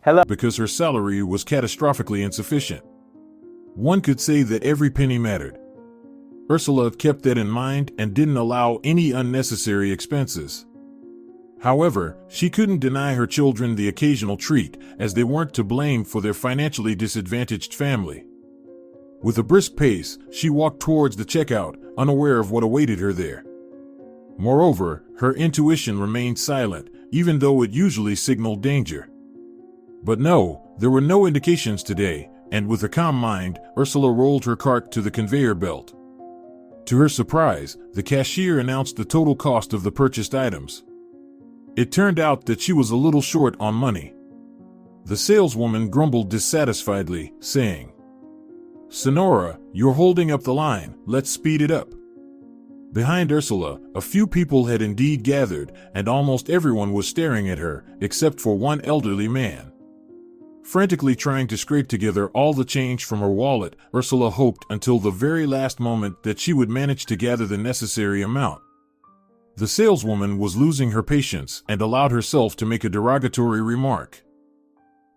Hello. Because her salary was catastrophically insufficient. One could say that every penny mattered. Ursula kept that in mind and didn't allow any unnecessary expenses. However, she couldn't deny her children the occasional treat, as they weren't to blame for their financially disadvantaged family. With a brisk pace, she walked towards the checkout, unaware of what awaited her there. Moreover, her intuition remained silent, even though it usually signaled danger. But no, there were no indications today, and with a calm mind, Ursula rolled her cart to the conveyor belt. To her surprise, the cashier announced the total cost of the purchased items. It turned out that she was a little short on money. The saleswoman grumbled dissatisfiedly, saying, "Sonora, you're holding up the line, let's speed it up." Behind Ursula, a few people had indeed gathered, and almost everyone was staring at her, except for one elderly man. Frantically trying to scrape together all the change from her wallet, Ursula hoped until the very last moment that she would manage to gather the necessary amount. The saleswoman was losing her patience and allowed herself to make a derogatory remark.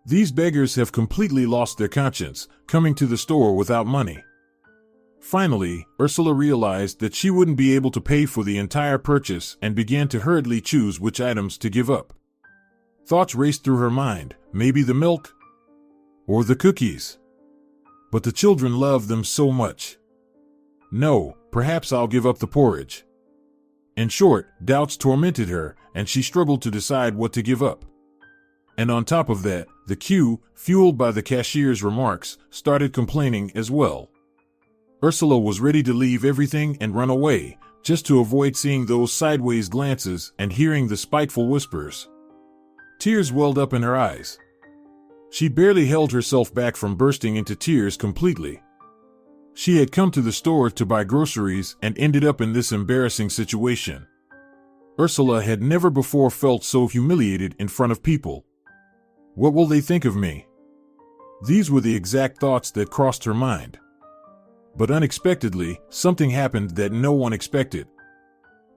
"These beggars have completely lost their conscience, coming to the store without money." Finally, Ursula realized that she wouldn't be able to pay for the entire purchase and began to hurriedly choose which items to give up. Thoughts raced through her mind, maybe the milk? Or the cookies? But the children loved them so much. No, perhaps I'll give up the porridge. In short, doubts tormented her, and she struggled to decide what to give up. And on top of that, the queue, fueled by the cashier's remarks, started complaining as well. Ursula was ready to leave everything and run away, just to avoid seeing those sideways glances and hearing the spiteful whispers. Tears welled up in her eyes. She barely held herself back from bursting into tears completely. She had come to the store to buy groceries and ended up in this embarrassing situation. Ursula had never before felt so humiliated in front of people. What will they think of me? These were the exact thoughts that crossed her mind. But unexpectedly, something happened that no one expected.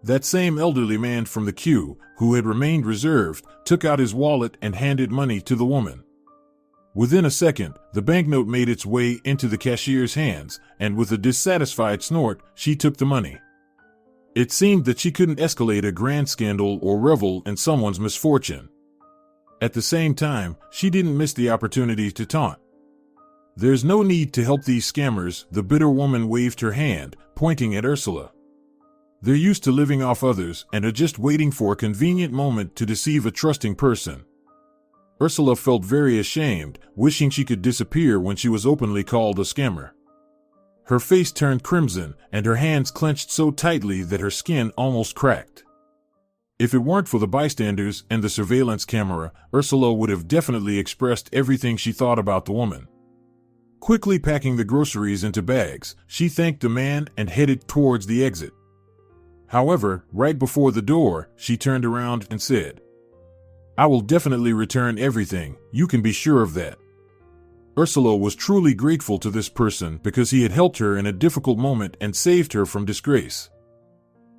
That same elderly man from the queue, who had remained reserved, took out his wallet and handed money to the woman. Within a second, the banknote made its way into the cashier's hands, and with a dissatisfied snort, she took the money. It seemed that she couldn't escalate a grand scandal or revel in someone's misfortune. At the same time, she didn't miss the opportunity to taunt. "There's no need to help these scammers," the bitter woman waved her hand, pointing at Ursula. "They're used to living off others and are just waiting for a convenient moment to deceive a trusting person." Ursula felt very ashamed, wishing she could disappear when she was openly called a scammer. Her face turned crimson, and her hands clenched so tightly that her skin almost cracked. If it weren't for the bystanders and the surveillance camera, Ursula would have definitely expressed everything she thought about the woman. Quickly packing the groceries into bags, she thanked the man and headed towards the exit. However, right before the door, she turned around and said, "I will definitely return everything, you can be sure of that." Ursula was truly grateful to this person because he had helped her in a difficult moment and saved her from disgrace.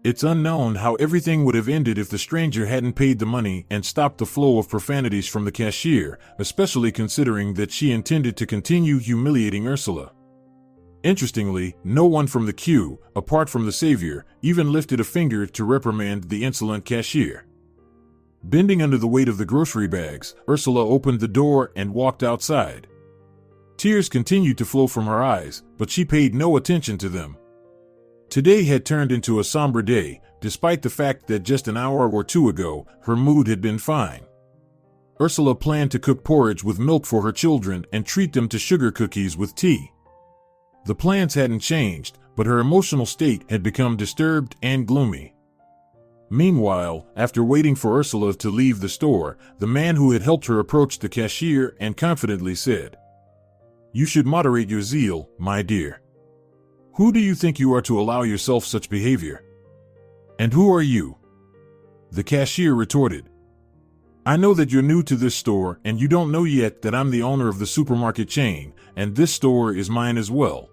It's unknown how everything would have ended if the stranger hadn't paid the money and stopped the flow of profanities from the cashier, especially considering that she intended to continue humiliating Ursula. Interestingly, no one from the queue, apart from the savior, even lifted a finger to reprimand the insolent cashier. Bending under the weight of the grocery bags, Ursula opened the door and walked outside. Tears continued to flow from her eyes, but she paid no attention to them. Today had turned into a somber day, despite the fact that just an hour or two ago, her mood had been fine. Ursula planned to cook porridge with milk for her children and treat them to sugar cookies with tea. The plans hadn't changed, but her emotional state had become disturbed and gloomy. Meanwhile, after waiting for Ursula to leave the store, the man who had helped her approached the cashier and confidently said, "You should moderate your zeal, my dear. Who do you think you are to allow yourself such behavior? And who are you?" The cashier retorted, "I know that you're new to this store and you don't know yet that I'm the owner of the supermarket chain, and this store is mine as well.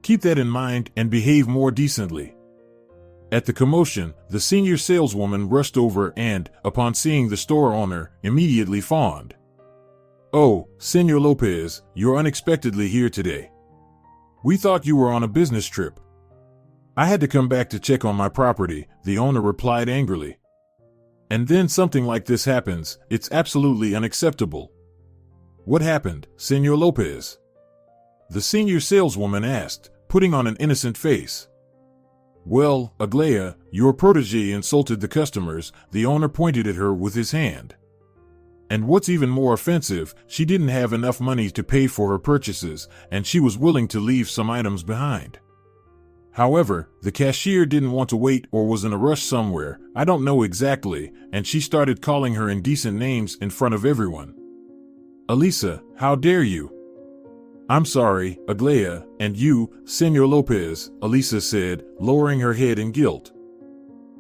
Keep that in mind and behave more decently." At the commotion, the senior saleswoman rushed over and, upon seeing the store owner, immediately fawned. Oh, Senor Lopez, you're unexpectedly here today. We thought you were on a business trip. I had to come back to check on my property, the owner replied angrily. And then something like this happens, it's absolutely unacceptable. What happened, Senor Lopez? The senior saleswoman asked, putting on an innocent face. Well, Aglaya, your protégé insulted the customers, the owner pointed at her with his hand. And what's even more offensive, she didn't have enough money to pay for her purchases, and she was willing to leave some items behind. However, the cashier didn't want to wait or was in a rush somewhere, I don't know exactly, and she started calling her indecent names in front of everyone. Elisa, how dare you? I'm sorry, Aglaya, and you, Senor Lopez, Elisa said, lowering her head in guilt.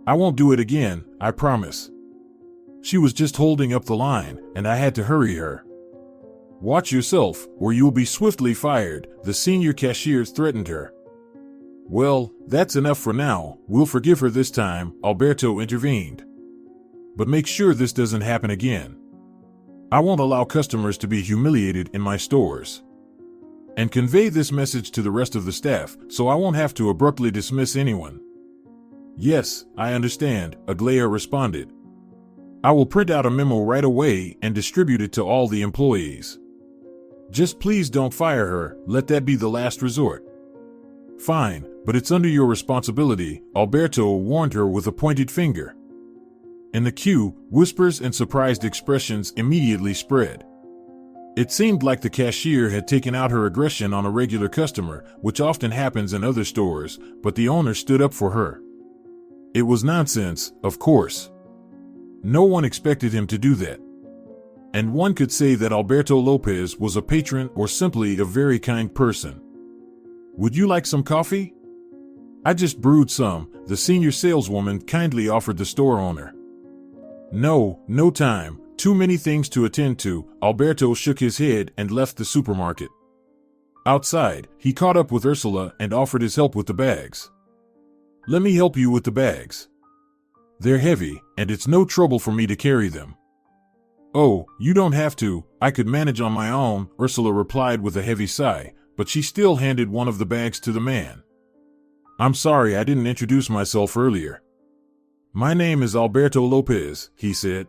I won't do it again, I promise. She was just holding up the line, and I had to hurry her. Watch yourself, or you'll be swiftly fired, the senior cashier threatened her. Well, that's enough for now, we'll forgive her this time, Alberto intervened. But make sure this doesn't happen again. I won't allow customers to be humiliated in my stores. And convey this message to the rest of the staff, so I won't have to abruptly dismiss anyone. Yes, I understand, Aglaya responded. I will print out a memo right away and distribute it to all the employees. Just please don't fire her, let that be the last resort. Fine, but it's under your responsibility, Alberto warned her with a pointed finger. In the queue, whispers and surprised expressions immediately spread. It seemed like the cashier had taken out her aggression on a regular customer, which often happens in other stores, but the owner stood up for her. It was nonsense, of course. No one expected him to do that. And one could say that Alberto Lopez was a patron or simply a very kind person. Would you like some coffee? I just brewed some, the senior saleswoman kindly offered the store owner. No time, too many things to attend to, Alberto shook his head and left the supermarket. Outside, he caught up with Ursula and offered his help with the bags. Let me help you with the bags. They're heavy, and it's no trouble for me to carry them. Oh, you don't have to, I could manage on my own, Ursula replied with a heavy sigh, but she still handed one of the bags to the man. I'm sorry I didn't introduce myself earlier. My name is Alberto Lopez, he said.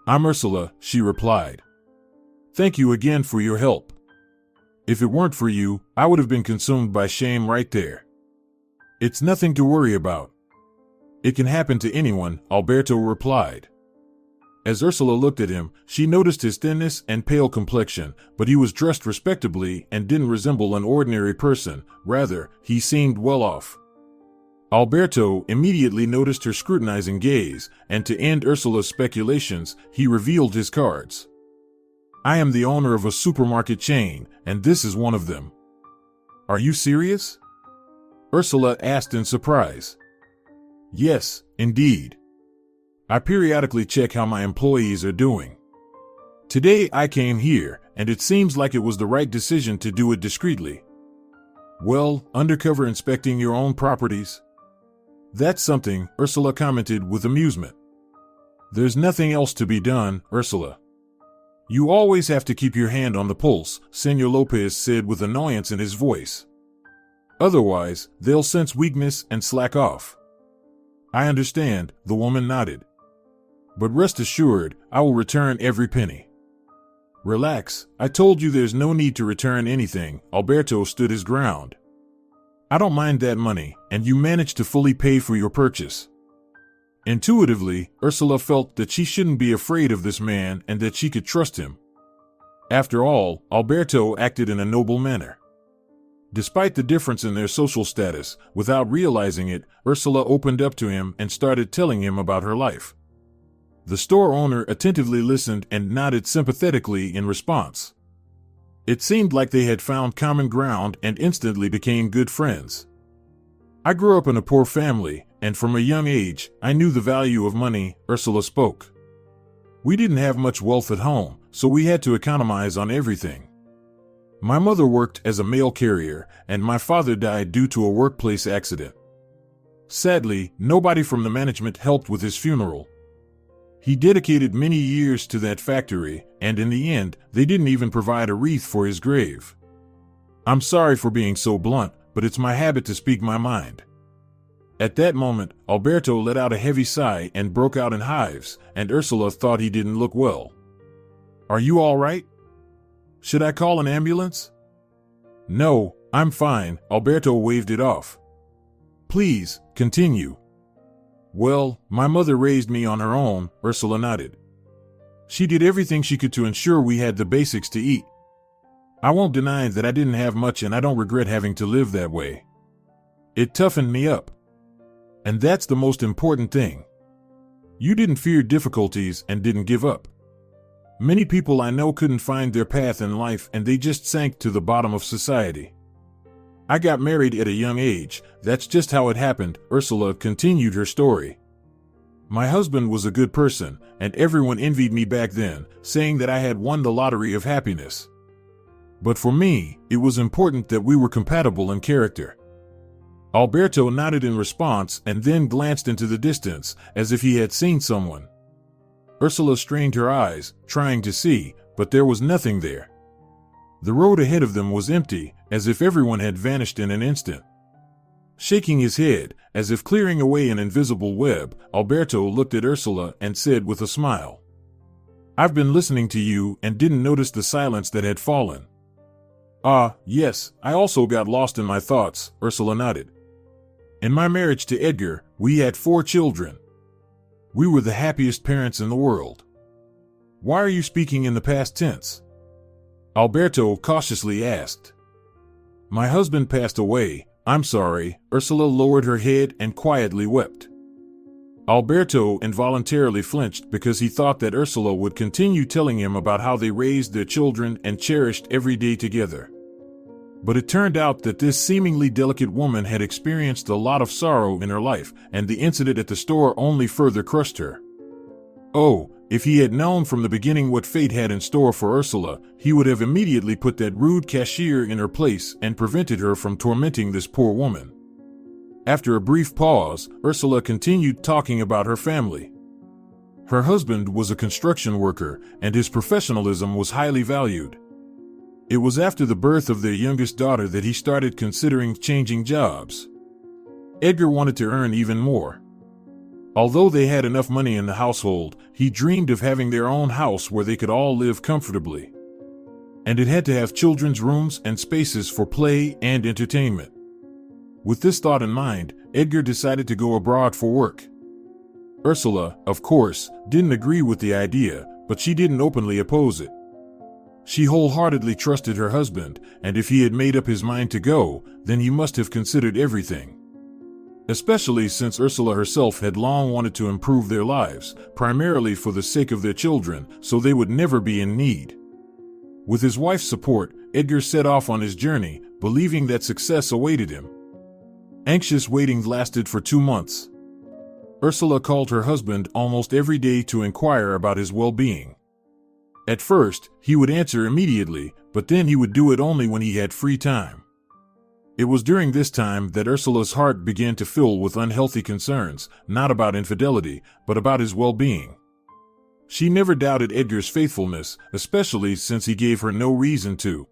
I'm Ursula, she replied. Thank you again for your help. If it weren't for you, I would have been consumed by shame right there. It's nothing to worry about. It can happen to anyone, Alberto replied. As Ursula looked at him, she noticed his thinness and pale complexion, but he was dressed respectably and didn't resemble an ordinary person, rather, he seemed well off. Alberto immediately noticed her scrutinizing gaze, and to end Ursula's speculations, he revealed his cards. I am the owner of a supermarket chain, and this is one of them. Are you serious? Ursula asked in surprise. Yes, indeed. I periodically check how my employees are doing. Today I came here, and it seems like it was the right decision to do it discreetly. Well, undercover inspecting your own properties? That's something, Ursula commented with amusement. There's nothing else to be done, Ursula. You always have to keep your hand on the pulse, Senor Lopez said with annoyance in his voice. Otherwise, they'll sense weakness and slack off. I understand, the woman nodded. But rest assured, I will return every penny. Relax, I told you there's no need to return anything, Alberto stood his ground. I don't mind that money, and you managed to fully pay for your purchase. Intuitively, Ursula felt that she shouldn't be afraid of this man and that she could trust him. After all, Alberto acted in a noble manner. Despite the difference in their social status, without realizing it, Ursula opened up to him and started telling him about her life. The store owner attentively listened and nodded sympathetically in response. It seemed like they had found common ground and instantly became good friends. I grew up in a poor family, and from a young age, I knew the value of money, Ursula spoke. We didn't have much wealth at home, so we had to economize on everything. My mother worked as a mail carrier, and my father died due to a workplace accident. Sadly, nobody from the management helped with his funeral. He dedicated many years to that factory, and in the end, they didn't even provide a wreath for his grave. I'm sorry for being so blunt, but it's my habit to speak my mind. At that moment, Alberto let out a heavy sigh and broke out in hives, and Ursula thought he didn't look well. Are you all right? Should I call an ambulance? No, I'm fine, Alberto waved it off. Please, continue. Well, my mother raised me on her own, Ursula nodded. She did everything she could to ensure we had the basics to eat. I won't deny that I didn't have much, and I don't regret having to live that way. It toughened me up. And that's the most important thing. You didn't fear difficulties and didn't give up. Many people I know couldn't find their path in life, and they just sank to the bottom of society. I got married at a young age. That's just how it happened, Ursula continued her story. My husband was a good person, and everyone envied me back then, saying that I had won the lottery of happiness. But for me, it was important that we were compatible in character. Alberto nodded in response and then glanced into the distance, as if he had seen someone. Ursula strained her eyes, trying to see, but there was nothing there. The road ahead of them was empty, as if everyone had vanished in an instant. Shaking his head, as if clearing away an invisible web, Alberto looked at Ursula and said with a smile, I've been listening to you and didn't notice the silence that had fallen. Ah, yes, I also got lost in my thoughts, Ursula nodded. In my marriage to Edgar, we had 4 children. We were the happiest parents in the world. Why are you speaking in the past tense? Alberto cautiously asked. My husband passed away, I'm sorry, Ursula lowered her head and quietly wept. Alberto involuntarily flinched because he thought that Ursula would continue telling him about how they raised their children and cherished every day together. But it turned out that this seemingly delicate woman had experienced a lot of sorrow in her life, and the incident at the store only further crushed her. Oh, if he had known from the beginning what fate had in store for Ursula, he would have immediately put that rude cashier in her place and prevented her from tormenting this poor woman. After a brief pause, Ursula continued talking about her family. Her husband was a construction worker, and his professionalism was highly valued. It was after the birth of their youngest daughter that he started considering changing jobs. Edgar wanted to earn even more. Although they had enough money in the household, he dreamed of having their own house where they could all live comfortably. And it had to have children's rooms and spaces for play and entertainment. With this thought in mind, Edgar decided to go abroad for work. Ursula, of course, didn't agree with the idea, but she didn't openly oppose it. She wholeheartedly trusted her husband, and if he had made up his mind to go, then he must have considered everything. Especially since Ursula herself had long wanted to improve their lives, primarily for the sake of their children, so they would never be in need. With his wife's support, Edgar set off on his journey, believing that success awaited him. Anxious waiting lasted for 2 months. Ursula called her husband almost every day to inquire about his well-being. At first, he would answer immediately, but then he would do it only when he had free time. It was during this time that Ursula's heart began to fill with unhealthy concerns, not about infidelity, but about his well-being. She never doubted Edgar's faithfulness, especially since he gave her no reason to.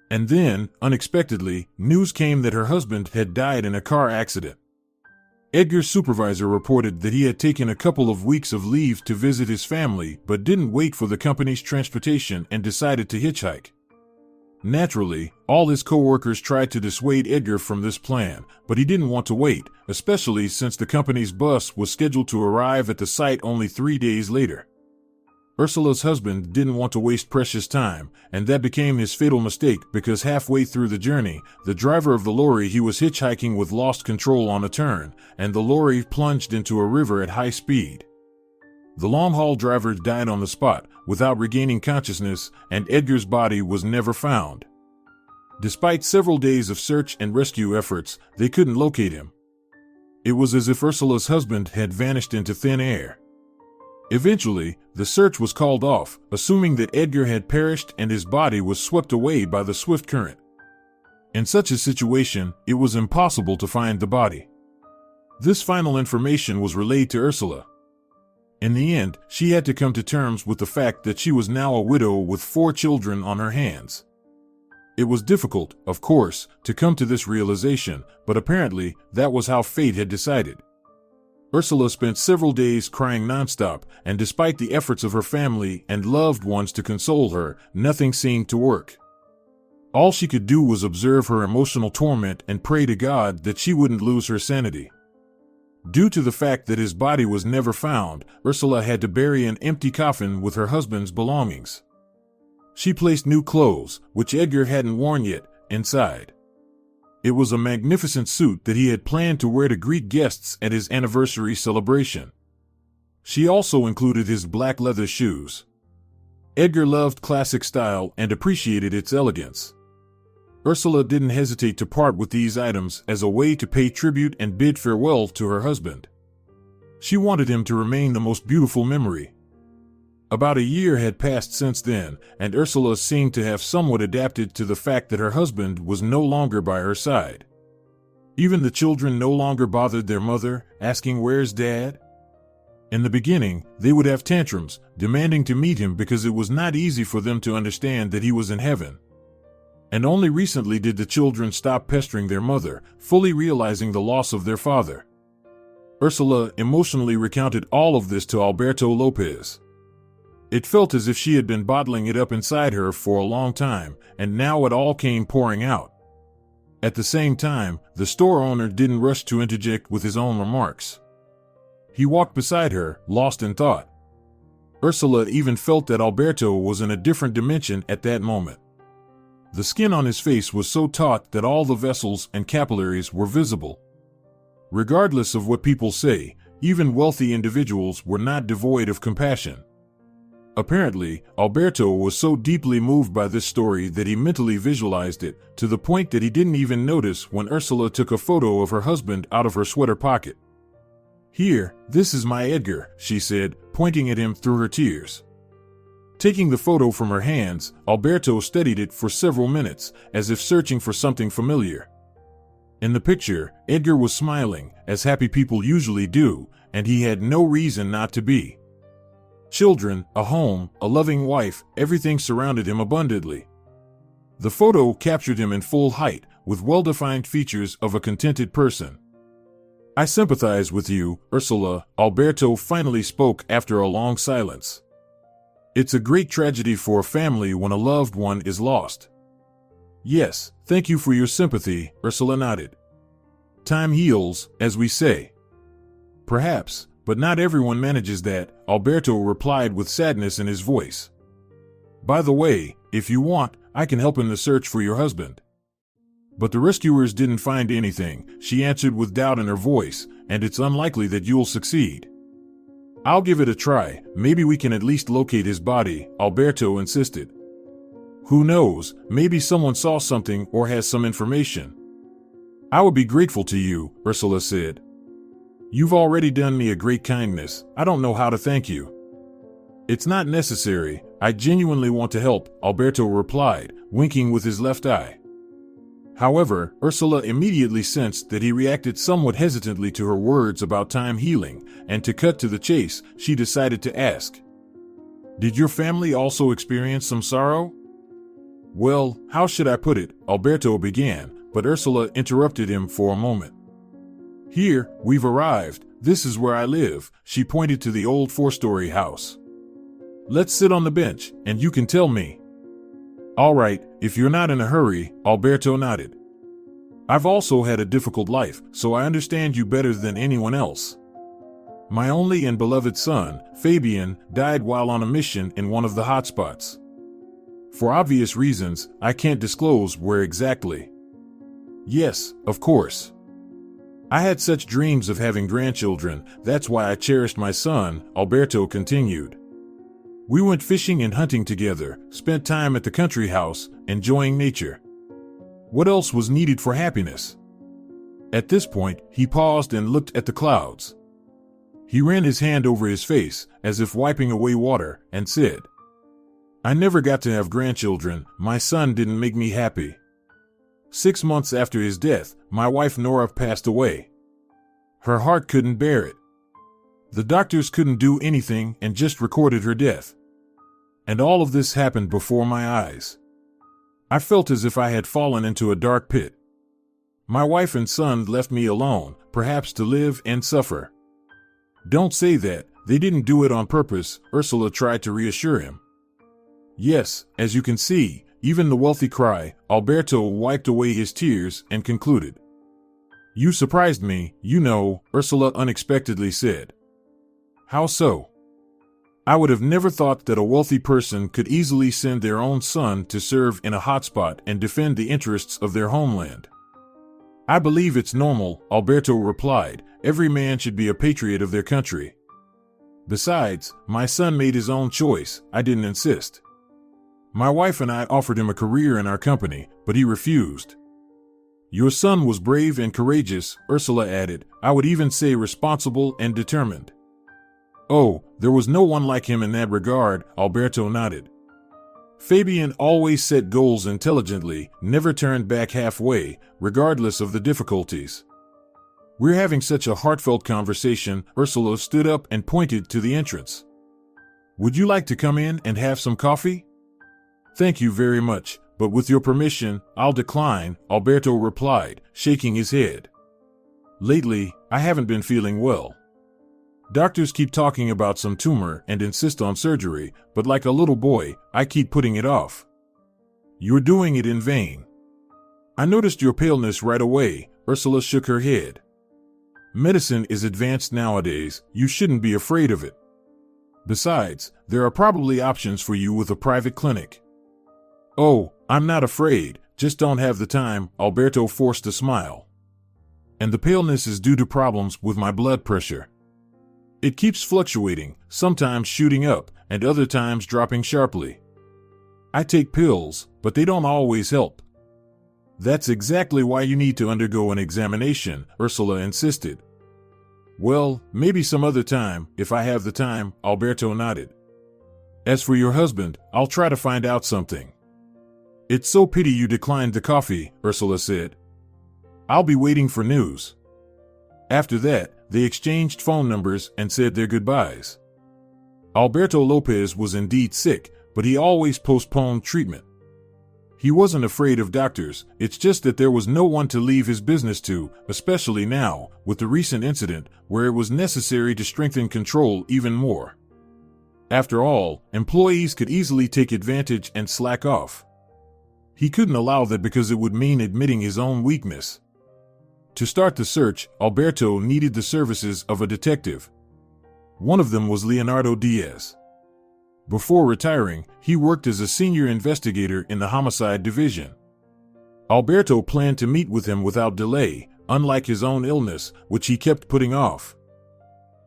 And then, unexpectedly, news came that her husband had died in a car accident. Edgar's supervisor reported that he had taken a couple of weeks of leave to visit his family but didn't wait for the company's transportation and decided to hitchhike. Naturally, all his co-workers tried to dissuade Edgar from this plan, but he didn't want to wait, especially since the company's bus was scheduled to arrive at the site only 3 days later. Ursula's husband didn't want to waste precious time, and that became his fatal mistake because halfway through the journey, the driver of the lorry he was hitchhiking with lost control on a turn, and the lorry plunged into a river at high speed. The long-haul driver died on the spot, without regaining consciousness, and Edgar's body was never found. Despite several days of search and rescue efforts, they couldn't locate him. It was as if Ursula's husband had vanished into thin air. Eventually, the search was called off, assuming that Edgar had perished and his body was swept away by the swift current. In such a situation, it was impossible to find the body. This final information was relayed to Ursula. In the end, she had to come to terms with the fact that she was now a widow with 4 children on her hands. It was difficult, of course, to come to this realization, but apparently that was how fate had decided. Ursula spent several days crying nonstop, and despite the efforts of her family and loved ones to console her, nothing seemed to work. All she could do was observe her emotional torment and pray to God that she wouldn't lose her sanity. Due to the fact that his body was never found, Ursula had to bury an empty coffin with her husband's belongings. She placed new clothes, which Edgar hadn't worn yet, inside. It was a magnificent suit that he had planned to wear to greet guests at his anniversary celebration. She also included his black leather shoes. Edgar loved classic style and appreciated its elegance. Ursula didn't hesitate to part with these items as a way to pay tribute and bid farewell to her husband. She wanted him to remain the most beautiful memory. About a year had passed since then, and Ursula seemed to have somewhat adapted to the fact that her husband was no longer by her side. Even the children no longer bothered their mother, asking "Where's Dad?" In the beginning, they would have tantrums, demanding to meet him because it was not easy for them to understand that he was in heaven. And only recently did the children stop pestering their mother, fully realizing the loss of their father. Ursula emotionally recounted all of this to Alberto Lopez. It felt as if she had been bottling it up inside her for a long time, and now it all came pouring out. At the same time, the store owner didn't rush to interject with his own remarks. He walked beside her, lost in thought. Ursula even felt that Alberto was in a different dimension at that moment. The skin on his face was so taut that all the vessels and capillaries were visible. Regardless of what people say, even wealthy individuals were not devoid of compassion. Apparently, Alberto was so deeply moved by this story that he mentally visualized it, to the point that he didn't even notice when Ursula took a photo of her husband out of her sweater pocket. "Here, this is my Edgar," she said, pointing at him through her tears. Taking the photo from her hands, Alberto studied it for several minutes, as if searching for something familiar. In the picture, Edgar was smiling, as happy people usually do, and he had no reason not to be. Children, a home, a loving wife, everything surrounded him abundantly. The photo captured him in full height, with well-defined features of a contented person. "I sympathize with you, Ursula," Alberto finally spoke after a long silence. "It's a great tragedy for a family when a loved one is lost." "Yes, thank you for your sympathy," Ursula nodded. "Time heals, as we say." "Perhaps, but not everyone manages that," Alberto replied with sadness in his voice. "By the way, if you want, I can help in the search for your husband." "But the rescuers didn't find anything," she answered with doubt in her voice, "and it's unlikely that you'll succeed." "I'll give it a try, maybe we can at least locate his body," Alberto insisted. "Who knows, maybe someone saw something or has some information." "I would be grateful to you," Ursula said. "You've already done me a great kindness, I don't know how to thank you." "It's not necessary, I genuinely want to help," Alberto replied, winking with his left eye. However, Ursula immediately sensed that he reacted somewhat hesitantly to her words about time healing, and to cut to the chase, she decided to ask, "Did your family also experience some sorrow?" "Well, how should I put it?" Alberto began, but Ursula interrupted him for a moment. "Here, we've arrived, this is where I live," she pointed to the old 4-story house. "Let's sit on the bench, and you can tell me." "All right, if you're not in a hurry," Alberto nodded. "I've also had a difficult life, so I understand you better than anyone else. My only and beloved son, Fabian, died while on a mission in one of the hotspots. For obvious reasons, I can't disclose where exactly." "Yes, of course. I had such dreams of having grandchildren, that's why I cherished my son," Alberto continued. "We went fishing and hunting together, spent time at the country house, enjoying nature. What else was needed for happiness?" At this point, he paused and looked at the clouds. He ran his hand over his face, as if wiping away water, and said, "I never got to have grandchildren, my son didn't make me happy. 6 months after his death, my wife Nora passed away. Her heart couldn't bear it. The doctors couldn't do anything and just recorded her death. And all of this happened before my eyes. I felt as if I had fallen into a dark pit. My wife and son left me alone, perhaps to live and suffer. Don't say that, they didn't do it on purpose, Ursula tried to reassure him. Yes, as you can see, even the wealthy cry, Alberto wiped away his tears and concluded. You surprised me, you know, Ursula unexpectedly said. How so? I would have never thought that a wealthy person could easily send their own son to serve in a hotspot and defend the interests of their homeland. I believe it's normal, Alberto replied. Every man should be a patriot of their country. Besides, my son made his own choice, I didn't insist. My wife and I offered him a career in our company, but he refused. Your son was brave and courageous, Ursula added. I would even say responsible and determined. Oh, there was no one like him in that regard, Alberto nodded. Fabian always set goals intelligently, never turned back halfway, regardless of the difficulties. We're having such a heartfelt conversation, Ursula stood up and pointed to the entrance. Would you like to come in and have some coffee? Thank you very much, but with your permission, I'll decline, Alberto replied, shaking his head. Lately, I haven't been feeling well. Doctors keep talking about some tumor and insist on surgery, but like a little boy, I keep putting it off. You're doing it in vain. I noticed your paleness right away, Ursula shook her head. Medicine is advanced nowadays, you shouldn't be afraid of it. Besides, there are probably options for you with a private clinic. Oh, I'm not afraid, just don't have the time, Alberto forced a smile. And the paleness is due to problems with my blood pressure. It keeps fluctuating, sometimes shooting up, and other times dropping sharply. I take pills, but they don't always help. That's exactly why you need to undergo an examination, Ursula insisted. Well, maybe some other time, if I have the time, Alberto nodded. As for your husband, I'll try to find out something. It's so pity you declined the coffee, Ursula said. I'll be waiting for news. After that, they exchanged phone numbers and said their goodbyes. Alberto Lopez was indeed sick, but he always postponed treatment. He wasn't afraid of doctors, it's just that there was no one to leave his business to, especially now, with the recent incident, where it was necessary to strengthen control even more. After all, employees could easily take advantage and slack off. He couldn't allow that because it would mean admitting his own weakness. To start the search, Alberto needed the services of a detective. One of them was Leonardo Diaz. Before retiring, he worked as a senior investigator in the homicide division. Alberto planned to meet with him without delay, unlike his own illness, which he kept putting off.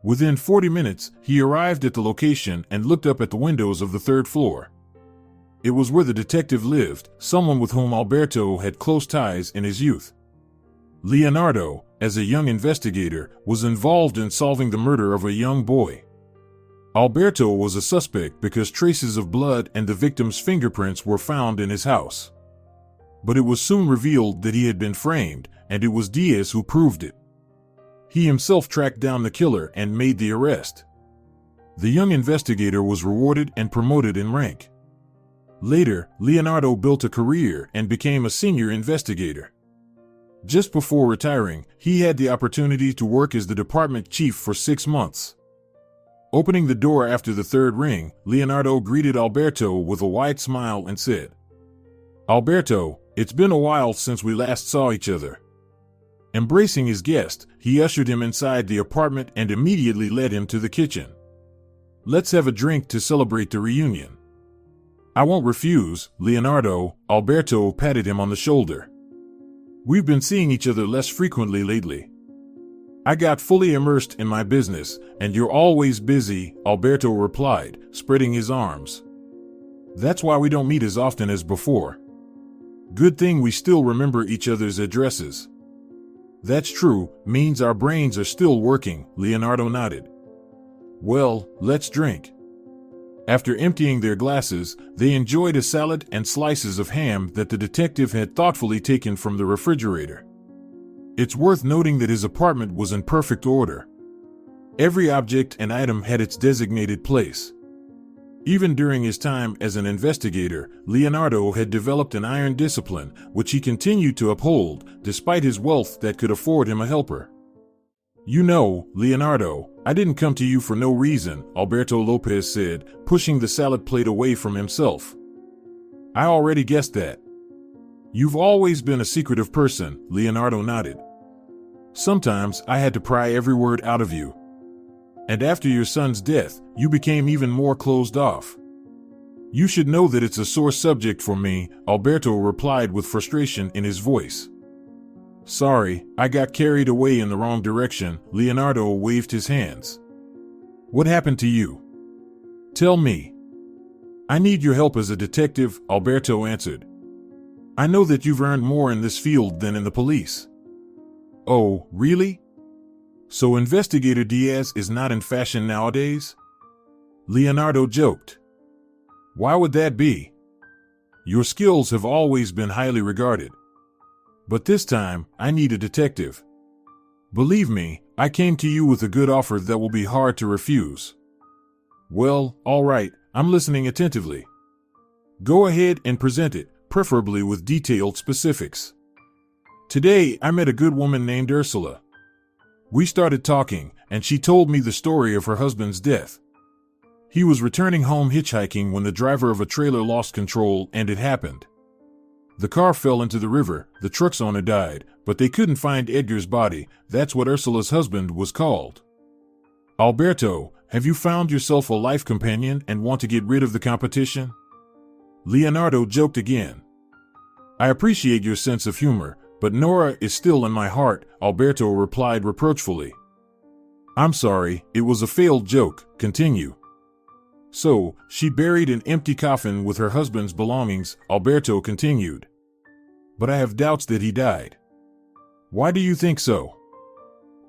Within 40 minutes, he arrived at the location and looked up at the windows of the third floor. It was where the detective lived, someone with whom Alberto had close ties in his youth. Leonardo, as a young investigator, was involved in solving the murder of a young boy. Alberto was a suspect because traces of blood and the victim's fingerprints were found in his house. But it was soon revealed that he had been framed, and it was Diaz who proved it. He himself tracked down the killer and made the arrest. The young investigator was rewarded and promoted in rank. Later, Leonardo built a career and became a senior investigator. Just before retiring, he had the opportunity to work as the department chief for 6 months. Opening the door after the third ring, Leonardo greeted Alberto with a wide smile and said, Alberto, it's been a while since we last saw each other. Embracing his guest, he ushered him inside the apartment and immediately led him to the kitchen. Let's have a drink to celebrate the reunion. I won't refuse, Leonardo, Alberto patted him on the shoulder. We've been seeing each other less frequently lately. I got fully immersed in my business, and you're always busy, Alberto replied, spreading his arms. That's why we don't meet as often as before. Good thing we still remember each other's addresses. That's true, means our brains are still working, Leonardo nodded. Well, let's drink. After emptying their glasses, they enjoyed a salad and slices of ham that the detective had thoughtfully taken from the refrigerator. It's worth noting that his apartment was in perfect order. Every object and item had its designated place. Even during his time as an investigator, Leonardo had developed an iron discipline, which he continued to uphold, despite his wealth that could afford him a helper. "You know, Leonardo, I didn't come to you for no reason," Alberto Lopez said, pushing the salad plate away from himself. "I already guessed that." "You've always been a secretive person," Leonardo nodded. "Sometimes I had to pry every word out of you. And after your son's death, you became even more closed off." "You should know that it's a sore subject for me," Alberto replied with frustration in his voice. "Sorry, I got carried away in the wrong direction," Leonardo waved his hands. "What happened to you? Tell me." "I need your help as a detective," Alberto answered. "I know that you've earned more in this field than in the police." "Oh, really? So Investigator Diaz is not in fashion nowadays?" Leonardo joked. "Why would that be? Your skills have always been highly regarded. But this time, I need a detective. Believe me, I came to you with a good offer that will be hard to refuse." "Well, all right, I'm listening attentively. Go ahead and present it, preferably with detailed specifics." "Today, I met a good woman named Ursula. We started talking, and she told me the story of her husband's death. He was returning home hitchhiking when the driver of a trailer lost control, and it happened. The car fell into the river, the truck's owner died, but they couldn't find Edgar's body. That's what Ursula's husband was called." "Alberto, have you found yourself a life companion and want to get rid of the competition?" Leonardo joked again. "I appreciate your sense of humor, but Nora is still in my heart," Alberto replied reproachfully. "I'm sorry, it was a failed joke. Continue." "So, she buried an empty coffin with her husband's belongings," Alberto continued. "But I have doubts that he died." "Why do you think so?"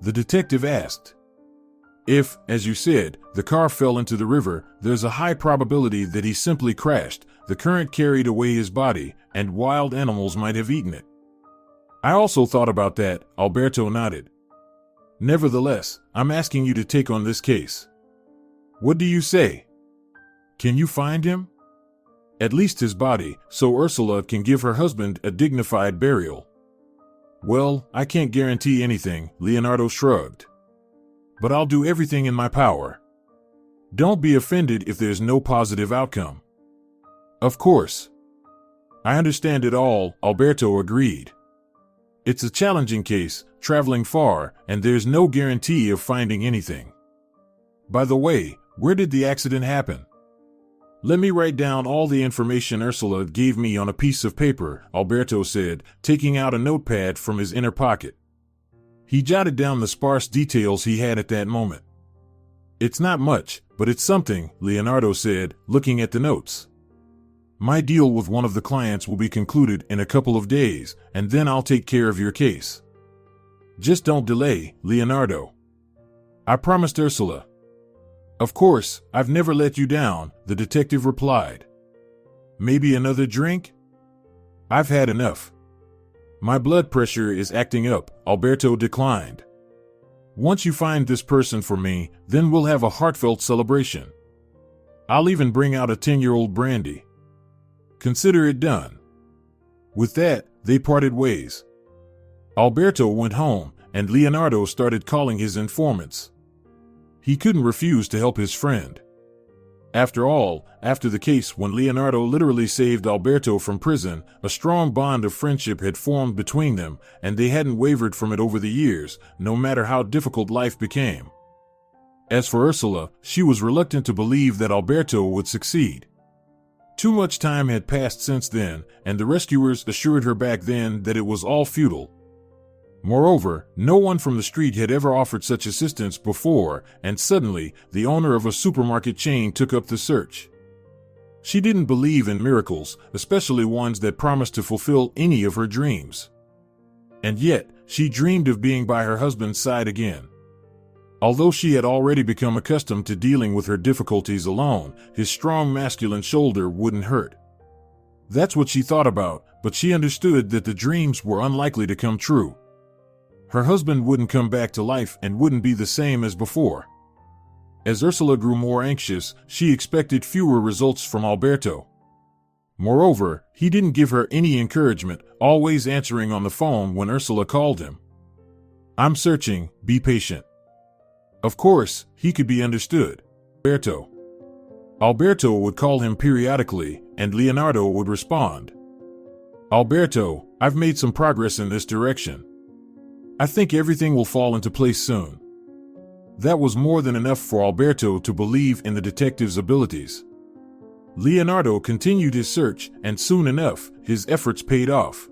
the detective asked. "If, as you said, the car fell into the river, there's a high probability that he simply crashed, the current carried away his body, and wild animals might have eaten it." "I also thought about that," Alberto nodded. "Nevertheless, I'm asking you to take on this case. What do you say? Can you find him? At least his body, so Ursula can give her husband a dignified burial." "Well, I can't guarantee anything," Leonardo shrugged. "But I'll do everything in my power. Don't be offended if there's no positive outcome." "Of course. I understand it all," Alberto agreed. "It's a challenging case, traveling far, and there's no guarantee of finding anything. By the way, where did the accident happen?" "Let me write down all the information Ursula gave me on a piece of paper," Alberto said, taking out a notepad from his inner pocket. He jotted down the sparse details he had at that moment. "It's not much, but it's something," Leonardo said, looking at the notes. "My deal with one of the clients will be concluded in a couple of days, and then I'll take care of your case. Just don't delay, Leonardo." "I promised Ursula." "Of course, I've never let you down," the detective replied. "Maybe another drink?" "I've had enough. My blood pressure is acting up," Alberto declined. "Once you find this person for me, then we'll have a heartfelt celebration. I'll even bring out a 10-year-old brandy. Consider it done." With that, they parted ways. Alberto went home, and Leonardo started calling his informants. He couldn't refuse to help his friend. After all, after the case when Leonardo literally saved Alberto from prison, a strong bond of friendship had formed between them, and they hadn't wavered from it over the years, no matter how difficult life became. As for Ursula, she was reluctant to believe that Alberto would succeed. Too much time had passed since then, and the rescuers assured her back then that it was all futile. Moreover, no one from the street had ever offered such assistance before, and suddenly, the owner of a supermarket chain took up the search. She didn't believe in miracles, especially ones that promised to fulfill any of her dreams. And yet, she dreamed of being by her husband's side again. Although she had already become accustomed to dealing with her difficulties alone, his strong masculine shoulder wouldn't hurt. That's what she thought about, but she understood that the dreams were unlikely to come true. Her husband wouldn't come back to life and wouldn't be the same as before. As Ursula grew more anxious, she expected fewer results from Alberto. Moreover, he didn't give her any encouragement, always answering on the phone when Ursula called him. "I'm searching, be patient." Of course, he could be understood. Alberto would call him periodically, and Leonardo would respond. "Alberto, I've made some progress in this direction. I think everything will fall into place soon." That was more than enough for Alberto to believe in the detective's abilities. Leonardo continued his search, and soon enough, his efforts paid off.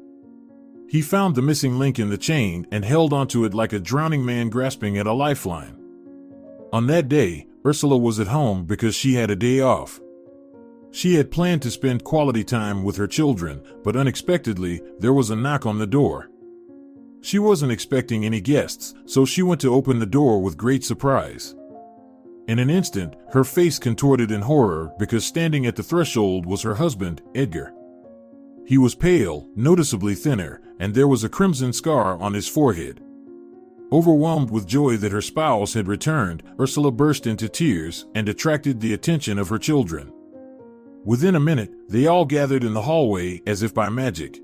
He found the missing link in the chain and held onto it like a drowning man grasping at a lifeline. On that day, Ursula was at home because she had a day off. She had planned to spend quality time with her children, but unexpectedly, there was a knock on the door. She wasn't expecting any guests, so she went to open the door with great surprise. In an instant, her face contorted in horror because standing at the threshold was her husband, Edgar. He was pale, noticeably thinner, and there was a crimson scar on his forehead. Overwhelmed with joy that her spouse had returned, Ursula burst into tears and attracted the attention of her children. Within a minute, they all gathered in the hallway as if by magic.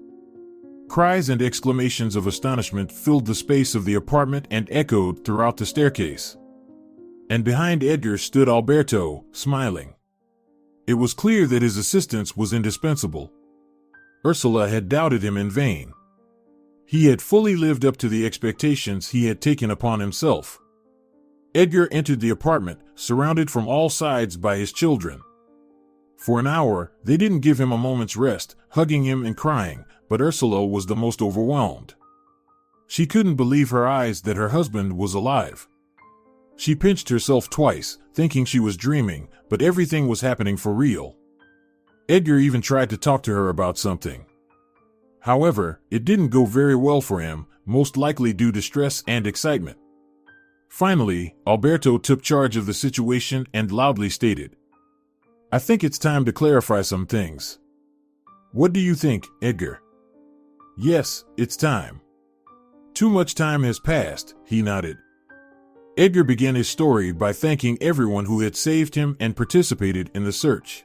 Cries and exclamations of astonishment filled the space of the apartment and echoed throughout the staircase. And behind Edgar stood Alberto, smiling. It was clear that his assistance was indispensable. Ursula had doubted him in vain. He had fully lived up to the expectations he had taken upon himself. Edgar entered the apartment, surrounded from all sides by his children. For an hour, they didn't give him a moment's rest, hugging him and crying, but Ursula was the most overwhelmed. She couldn't believe her eyes that her husband was alive. She pinched herself twice, thinking she was dreaming, but everything was happening for real. Edgar even tried to talk to her about something. However, it didn't go very well for him, most likely due to stress and excitement. Finally, Alberto took charge of the situation and loudly stated, "I think it's time to clarify some things. What do you think, Edgar?" "Yes, it's time." "Too much time has passed," he nodded. Edgar began his story by thanking everyone who had saved him and participated in the search.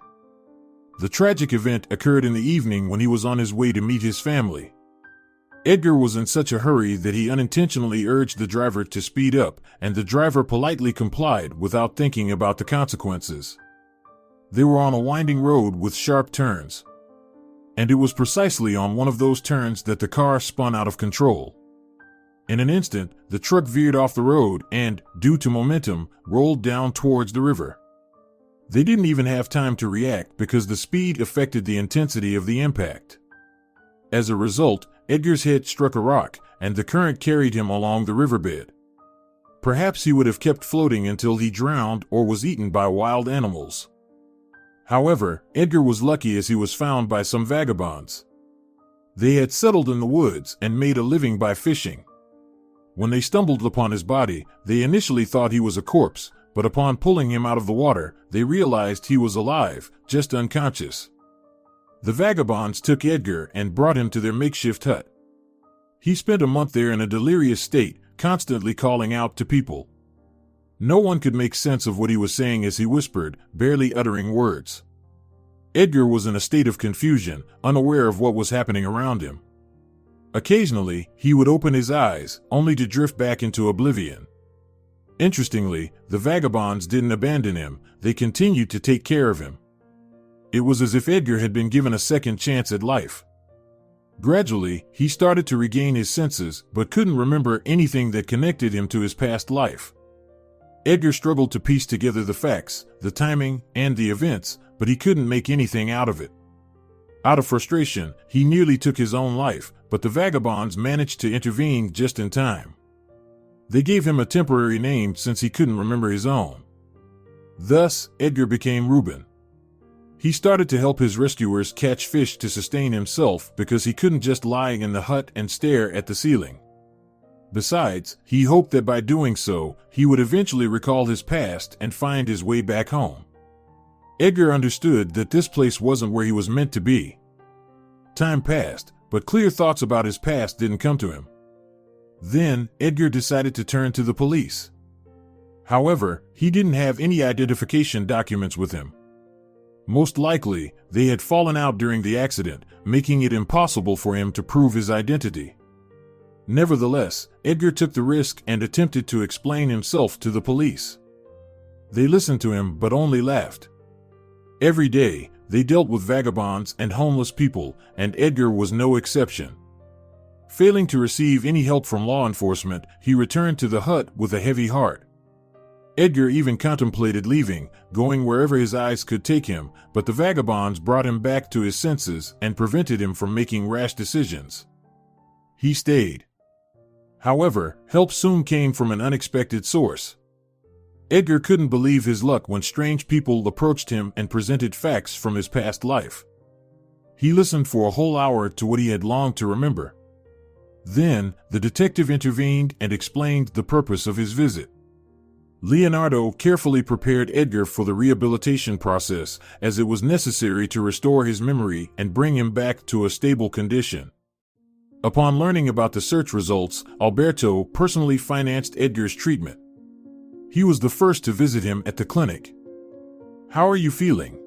The tragic event occurred in the evening when he was on his way to meet his family. Edgar was in such a hurry that he unintentionally urged the driver to speed up, and the driver politely complied without thinking about the consequences. They were on a winding road with sharp turns. And it was precisely on one of those turns that the car spun out of control. In an instant, the truck veered off the road and, due to momentum, rolled down towards the river. They didn't even have time to react because the speed affected the intensity of the impact. As a result, Edgar's head struck a rock, and the current carried him along the riverbed. Perhaps he would have kept floating until he drowned or was eaten by wild animals. However, Edgar was lucky as he was found by some vagabonds. They had settled in the woods and made a living by fishing. When they stumbled upon his body, they initially thought he was a corpse, but upon pulling him out of the water, they realized he was alive, just unconscious. The vagabonds took Edgar and brought him to their makeshift hut. He spent a month there in a delirious state, constantly calling out to people. No one could make sense of what he was saying as he whispered, barely uttering words. Edgar was in a state of confusion, unaware of what was happening around him. Occasionally, he would open his eyes, only to drift back into oblivion. Interestingly, the vagabonds didn't abandon him, they continued to take care of him. It was as if Edgar had been given a second chance at life. Gradually, he started to regain his senses, but couldn't remember anything that connected him to his past life. Edgar struggled to piece together the facts, the timing, and the events, but he couldn't make anything out of it. Out of frustration, he nearly took his own life, but the vagabonds managed to intervene just in time. They gave him a temporary name since he couldn't remember his own. Thus, Edgar became Reuben. He started to help his rescuers catch fish to sustain himself because he couldn't just lie in the hut and stare at the ceiling. Besides, he hoped that by doing so, he would eventually recall his past and find his way back home. Edgar understood that this place wasn't where he was meant to be. Time passed, but clear thoughts about his past didn't come to him. Then, Edgar decided to turn to the police. However, he didn't have any identification documents with him. Most likely, they had fallen out during the accident, making it impossible for him to prove his identity. Nevertheless, Edgar took the risk and attempted to explain himself to the police. They listened to him but only laughed. Every day, they dealt with vagabonds and homeless people, and Edgar was no exception. Failing to receive any help from law enforcement, he returned to the hut with a heavy heart. Edgar even contemplated leaving, going wherever his eyes could take him, but the vagabonds brought him back to his senses and prevented him from making rash decisions. He stayed. However, help soon came from an unexpected source. Edgar couldn't believe his luck when strange people approached him and presented facts from his past life. He listened for a whole hour to what he had longed to remember. Then, the detective intervened and explained the purpose of his visit. Leonardo carefully prepared Edgar for the rehabilitation process, as it was necessary to restore his memory and bring him back to a stable condition. Upon learning about the search results, Alberto personally financed Edgar's treatment. He was the first to visit him at the clinic. "How are you feeling?"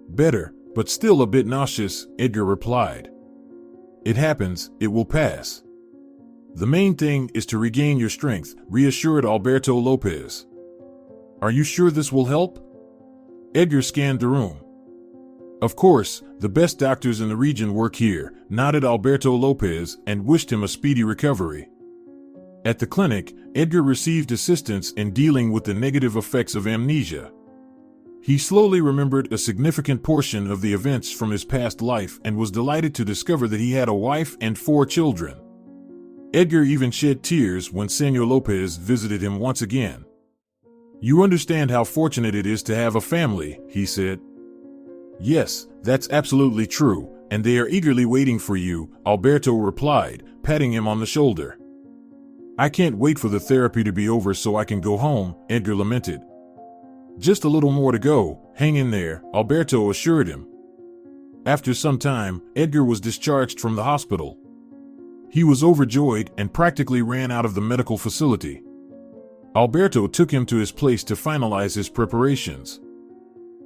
"Better, but still a bit nauseous," Edgar replied. "It happens, it will pass. The main thing is to regain your strength," reassured Alberto Lopez. "Are you sure this will help?" Edgar scanned the room. "Of course, the best doctors in the region work here," nodded Alberto Lopez and wished him a speedy recovery. At the clinic, Edgar received assistance in dealing with the negative effects of amnesia. He slowly remembered a significant portion of the events from his past life and was delighted to discover that he had a wife and 4 children. Edgar even shed tears when Senor Lopez visited him once again. "You understand how fortunate it is to have a family," he said. "Yes, that's absolutely true, and they are eagerly waiting for you," Alberto replied, patting him on the shoulder. "I can't wait for the therapy to be over so I can go home," Edgar lamented. "Just a little more to go, hang in there," Alberto assured him. After some time, Edgar was discharged from the hospital. He was overjoyed and practically ran out of the medical facility. Alberto took him to his place to finalize his preparations.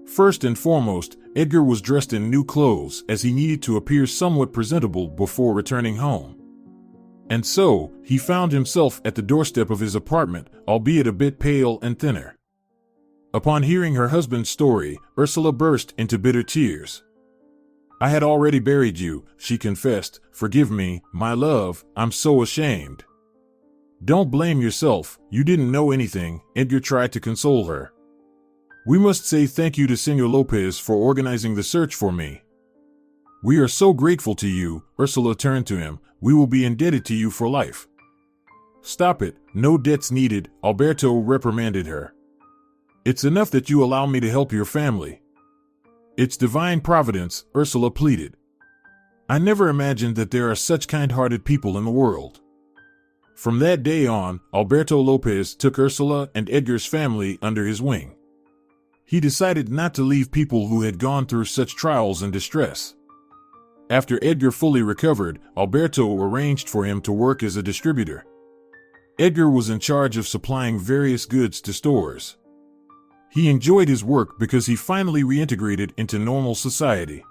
First and foremost, Edgar was dressed in new clothes as he needed to appear somewhat presentable before returning home. And so, he found himself at the doorstep of his apartment, albeit a bit pale and thinner. Upon hearing her husband's story, Ursula burst into bitter tears. "I had already buried you," she confessed. "Forgive me, my love, I'm so ashamed." "Don't blame yourself, you didn't know anything," Edgar tried to console her. "We must say thank you to Senor Lopez for organizing the search for me." "We are so grateful to you," Ursula turned to him. "We will be indebted to you for life." "Stop it, no debts needed," Alberto reprimanded her. "It's enough that you allow me to help your family." "It's divine providence," Ursula pleaded. "I never imagined that there are such kind-hearted people in the world." From that day on, Alberto Lopez took Ursula and Edgar's family under his wing. He decided not to leave people who had gone through such trials and distress. After Edgar fully recovered, Alberto arranged for him to work as a distributor. Edgar was in charge of supplying various goods to stores. He enjoyed his work because he finally reintegrated into normal society.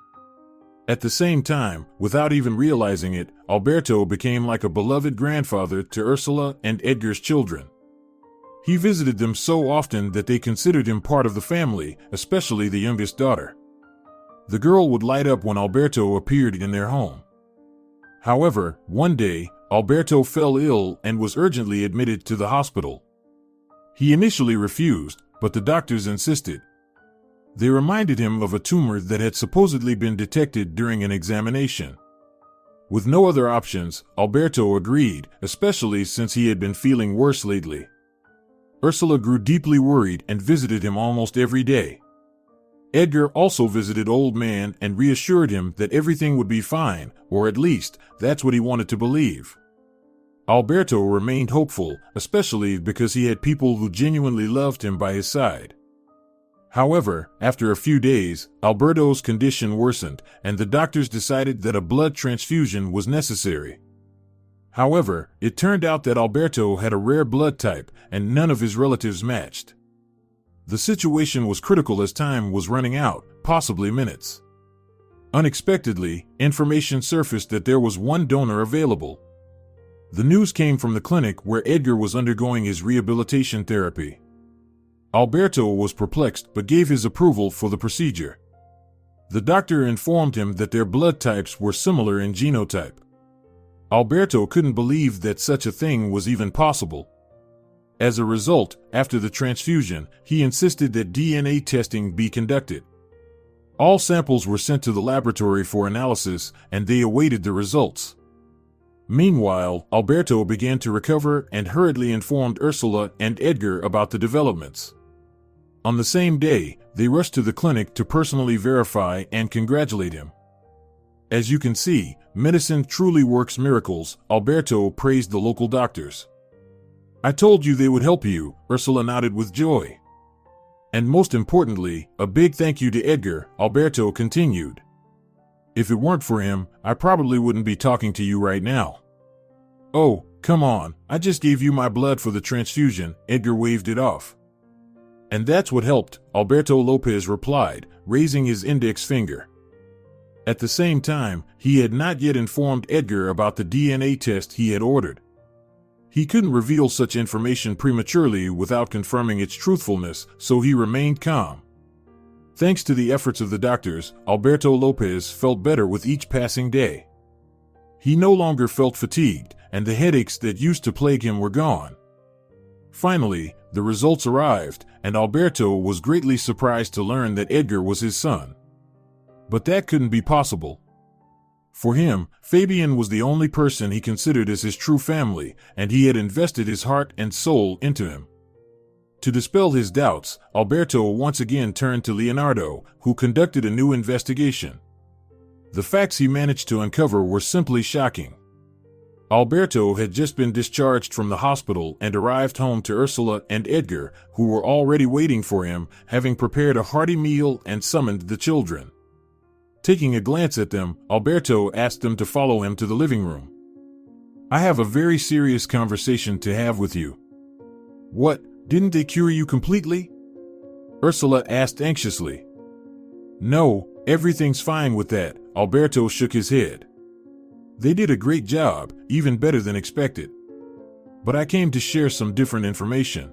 At the same time, without even realizing it, Alberto became like a beloved grandfather to Ursula and Edgar's children. He visited them so often that they considered him part of the family, especially the youngest daughter. The girl would light up when Alberto appeared in their home. However, one day, Alberto fell ill and was urgently admitted to the hospital. He initially refused, but the doctors insisted. They reminded him of a tumor that had supposedly been detected during an examination. With no other options, Alberto agreed, especially since he had been feeling worse lately. Ursula grew deeply worried and visited him almost every day. Edgar also visited Old Man and reassured him that everything would be fine, or at least, that's what he wanted to believe. Alberto remained hopeful, especially because he had people who genuinely loved him by his side. However, after a few days, Alberto's condition worsened, and the doctors decided that a blood transfusion was necessary. However, it turned out that Alberto had a rare blood type and none of his relatives matched. The situation was critical as time was running out, possibly minutes. Unexpectedly, information surfaced that there was one donor available. The news came from the clinic where Edgar was undergoing his rehabilitation therapy. Alberto was perplexed but gave his approval for the procedure. The doctor informed him that their blood types were similar in genotype. Alberto couldn't believe that such a thing was even possible. As a result, after the transfusion, he insisted that DNA testing be conducted. All samples were sent to the laboratory for analysis, and they awaited the results. Meanwhile, Alberto began to recover and hurriedly informed Ursula and Edgar about the developments. On the same day, they rushed to the clinic to personally verify and congratulate him. As you can see, medicine truly works miracles, Alberto praised the local doctors. I told you they would help you, Ursula nodded with joy. And most importantly, a big thank you to Edgar, Alberto continued. If it weren't for him, I probably wouldn't be talking to you right now. Oh, come on, I just gave you my blood for the transfusion, Edgar waved it off. And that's what helped, Alberto Lopez replied, raising his index finger. At the same time, he had not yet informed Edgar about the DNA test he had ordered. He couldn't reveal such information prematurely without confirming its truthfulness, so he remained calm. Thanks to the efforts of the doctors, Alberto Lopez felt better with each passing day. He no longer felt fatigued, and the headaches that used to plague him were gone. Finally, the results arrived, and Alberto was greatly surprised to learn that Edgar was his son. But that couldn't be possible. For him, Fabian was the only person he considered as his true family, and he had invested his heart and soul into him. To dispel his doubts, Alberto once again turned to Leonardo, who conducted a new investigation. The facts he managed to uncover were simply shocking. Alberto had just been discharged from the hospital and arrived home to Ursula and Edgar, who were already waiting for him, having prepared a hearty meal and summoned the children. Taking a glance at them, Alberto asked them to follow him to the living room. I have a very serious conversation to have with you. What, didn't they cure you completely? Ursula asked anxiously. No, everything's fine with that, Alberto shook his head. They did a great job, even better than expected. But I came to share some different information.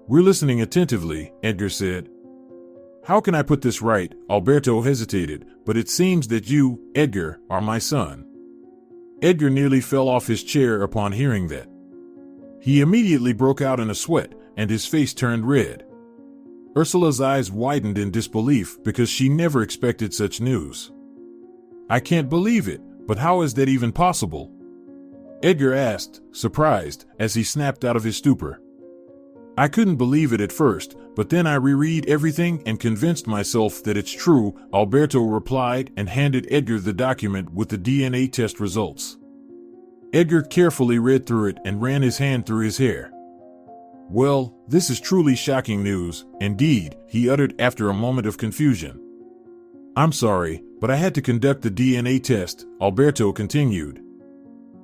We're listening attentively, Edgar said. How can I put this right? Alberto hesitated, but it seems that you, Edgar, are my son. Edgar nearly fell off his chair upon hearing that. He immediately broke out in a sweat, and his face turned red. Ursula's eyes widened in disbelief because she never expected such news. I can't believe it, but how is that even possible? Edgar asked, surprised, as he snapped out of his stupor. I couldn't believe it at first, but then I reread everything and convinced myself that it's true, Alberto replied and handed Edgar the document with the DNA test results. Edgar carefully read through it and ran his hand through his hair. Well, this is truly shocking news, indeed, he uttered after a moment of confusion. I'm sorry, but I had to conduct the DNA test, Alberto continued.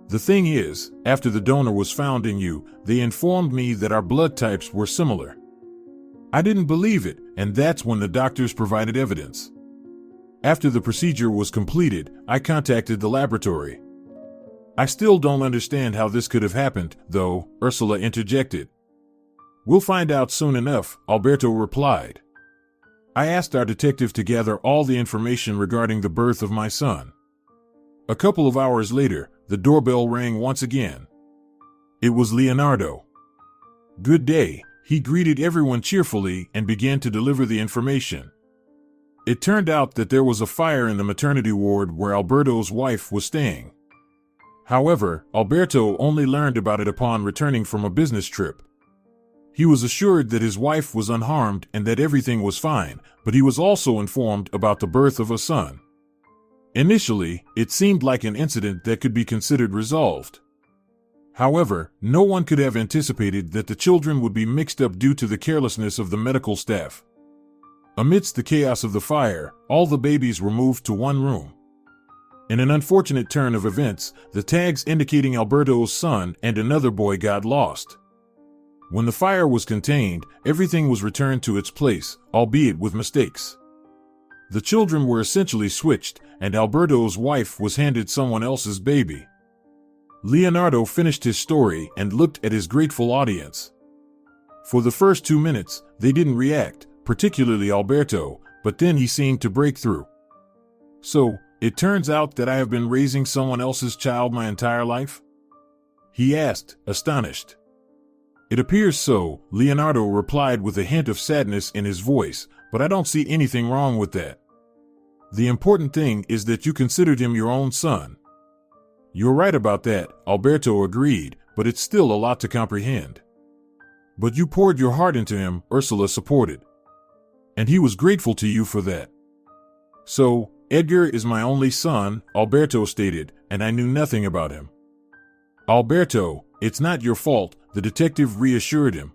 The thing is, after the donor was found in you, they informed me that our blood types were similar. I didn't believe it, and that's when the doctors provided evidence. After the procedure was completed, I contacted the laboratory. I still don't understand how this could have happened, though, Ursula interjected. We'll find out soon enough, Alberto replied. I asked our detective to gather all the information regarding the birth of my son. A couple of hours later, the doorbell rang once again. It was Leonardo. Good day, he greeted everyone cheerfully and began to deliver the information. It turned out that there was a fire in the maternity ward where Alberto's wife was staying. However, Alberto only learned about it upon returning from a business trip. He was assured that his wife was unharmed and that everything was fine, but he was also informed about the birth of a son. Initially, it seemed like an incident that could be considered resolved. However, no one could have anticipated that the children would be mixed up due to the carelessness of the medical staff. Amidst the chaos of the fire, all the babies were moved to one room. In an unfortunate turn of events, the tags indicating Alberto's son and another boy got lost. When the fire was contained, everything was returned to its place, albeit with mistakes. The children were essentially switched, and Alberto's wife was handed someone else's baby. Leonardo finished his story and looked at his grateful audience. For the first 2 minutes, they didn't react, particularly Alberto, but then he seemed to break through. "So, it turns out that I have been raising someone else's child my entire life?" he asked, astonished. "It appears so," Leonardo replied with a hint of sadness in his voice, "but I don't see anything wrong with that. The important thing is that you considered him your own son." "You're right about that," Alberto agreed, "but it's still a lot to comprehend." "But you poured your heart into him," Ursula supported. "And he was grateful to you for that." "So, Edgar is my only son," Alberto stated, "and I knew nothing about him." "Alberto, it's not your fault," the detective reassured him.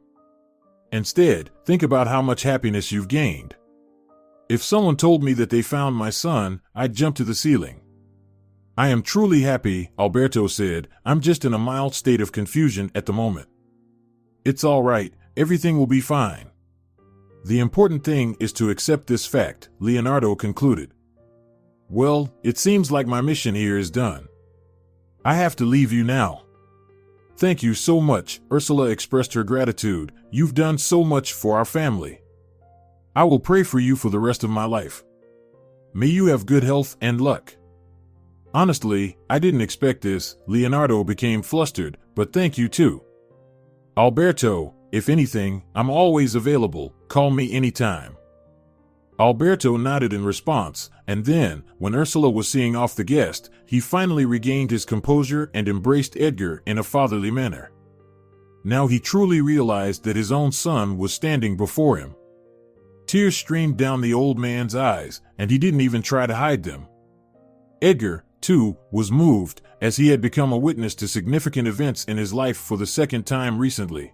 "Instead, think about how much happiness you've gained. If someone told me that they found my son, I'd jump to the ceiling." "I am truly happy," Alberto said. "I'm just in a mild state of confusion at the moment." "It's all right, everything will be fine. The important thing is to accept this fact," Leonardo concluded. "Well, it seems like my mission here is done. I have to leave you now." "Thank you so much," Ursula expressed her gratitude. "You've done so much for our family. I will pray for you for the rest of my life. May you have good health and luck." "Honestly, I didn't expect this," Leonardo became flustered, "but thank you too. Alberto, if anything, I'm always available, call me anytime." Alberto nodded in response, and then, when Ursula was seeing off the guest, he finally regained his composure and embraced Edgar in a fatherly manner. Now he truly realized that his own son was standing before him. Tears streamed down the old man's eyes, and he didn't even try to hide them. Edgar, too, was moved, as he had become a witness to significant events in his life for the second time recently.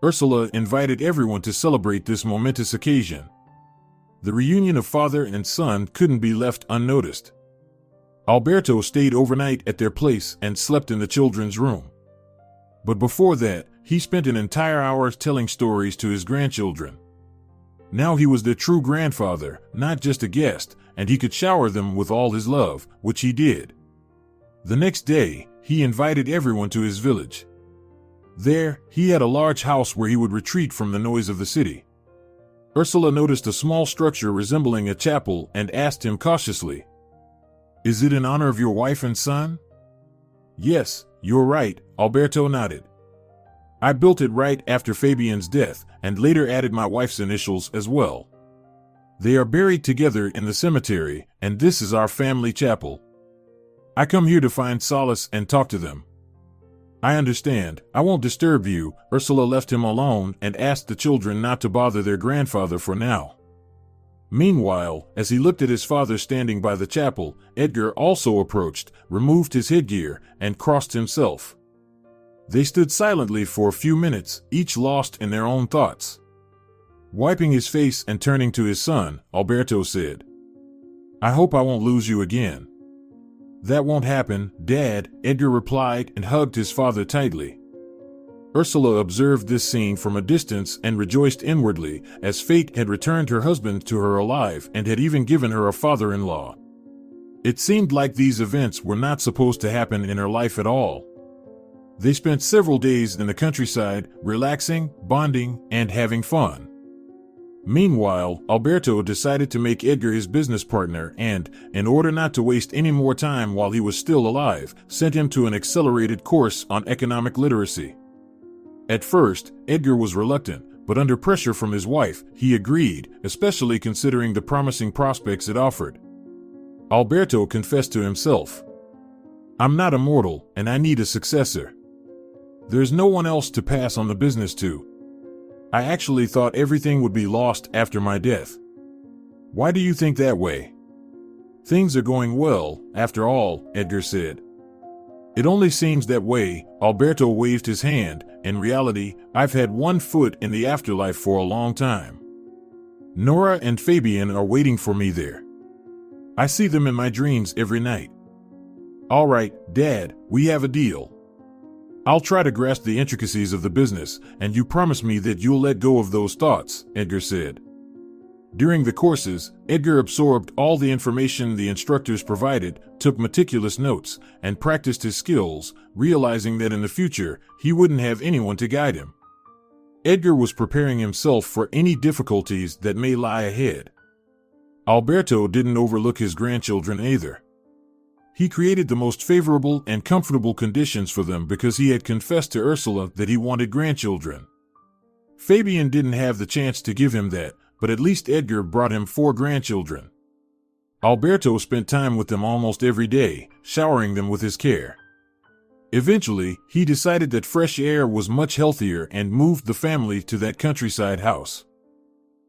Ursula invited everyone to celebrate this momentous occasion. The reunion of father and son couldn't be left unnoticed. Alberto stayed overnight at their place and slept in the children's room. But before that, he spent an entire hour telling stories to his grandchildren. Now he was their true grandfather, not just a guest, and he could shower them with all his love, which he did. The next day, he invited everyone to his village. There, he had a large house where he would retreat from the noise of the city. Ursula noticed a small structure resembling a chapel and asked him cautiously, "Is it in honor of your wife and son?" "Yes, you're right," Alberto nodded. "I built it right after Fabian's death, and later added my wife's initials as well. They are buried together in the cemetery, and this is our family chapel. I come here to find solace and talk to them." "I understand. I won't disturb you." Ursula left him alone and asked the children not to bother their grandfather for now. Meanwhile, as he looked at his father standing by the chapel, Edgar also approached, removed his headgear, and crossed himself. They stood silently for a few minutes, each lost in their own thoughts. Wiping his face and turning to his son, Alberto said, "I hope I won't lose you again." "That won't happen, Dad," Edgar replied and hugged his father tightly. Ursula observed this scene from a distance and rejoiced inwardly, as fate had returned her husband to her alive and had even given her a father-in-law. It seemed like these events were not supposed to happen in her life at all. They spent several days in the countryside, relaxing, bonding, and having fun. Meanwhile, Alberto decided to make Edgar his business partner and, in order not to waste any more time while he was still alive, sent him to an accelerated course on economic literacy. At first, Edgar was reluctant, but under pressure from his wife, he agreed, especially considering the promising prospects it offered. Alberto confessed to himself, "I'm not immortal, and I need a successor. There's no one else to pass on the business to. I actually thought everything would be lost after my death." "Why do you think that way?" "Things are going well, after all," Edgar said. "It only seems that way," Alberto waved his hand. "In reality, I've had one foot in the afterlife for a long time. Nora and Fabian are waiting for me there. I see them in my dreams every night." All right, Dad, we have a deal. I'll try to grasp the intricacies of the business, and you promise me that you'll let go of those thoughts, Edgar said. During the courses, Edgar absorbed all the information the instructors provided, took meticulous notes, and practiced his skills, realizing that in the future, he wouldn't have anyone to guide him. Edgar was preparing himself for any difficulties that may lie ahead. Alberto didn't overlook his grandchildren either. He created the most favorable and comfortable conditions for them because he had confessed to Ursula that he wanted grandchildren. Fabian didn't have the chance to give him that, but at least Edgar brought him 4 grandchildren. Alberto spent time with them almost every day, showering them with his care. Eventually, he decided that fresh air was much healthier and moved the family to that countryside house.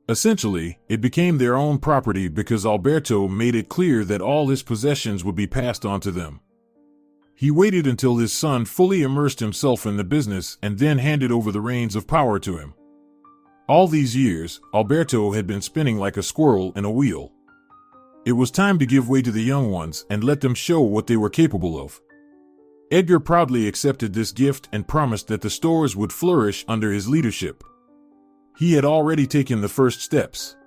Essentially, it became their own property because Alberto made it clear that all his possessions would be passed on to them. He waited until his son fully immersed himself in the business and then handed over the reins of power to him. All these years, Alberto had been spinning like a squirrel in a wheel. It was time to give way to the young ones and let them show what they were capable of. Edgar proudly accepted this gift and promised that the stores would flourish under his leadership. He had already taken the first steps.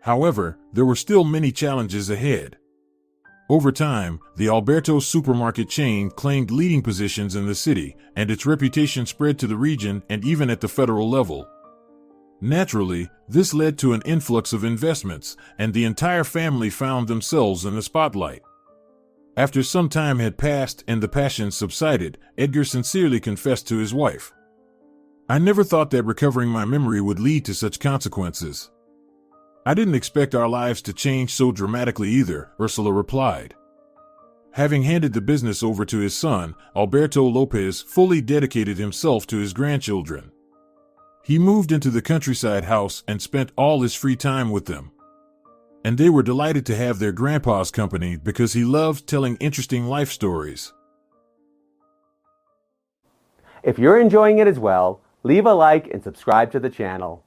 However, there were still many challenges ahead. Over time, the Alberto supermarket chain claimed leading positions in the city, and its reputation spread to the region and even at the federal level. Naturally, this led to an influx of investments, and the entire family found themselves in the spotlight. After some time had passed and the passion subsided, Edgar sincerely confessed to his wife. "I never thought that recovering my memory would lead to such consequences. I didn't expect our lives to change so dramatically either," Ursula replied. Having handed the business over to his son, Alberto Lopez fully dedicated himself to his grandchildren. He moved into the countryside house and spent all his free time with them. And they were delighted to have their grandpa's company because he loved telling interesting life stories. If you're enjoying it as well, leave a like and subscribe to the channel.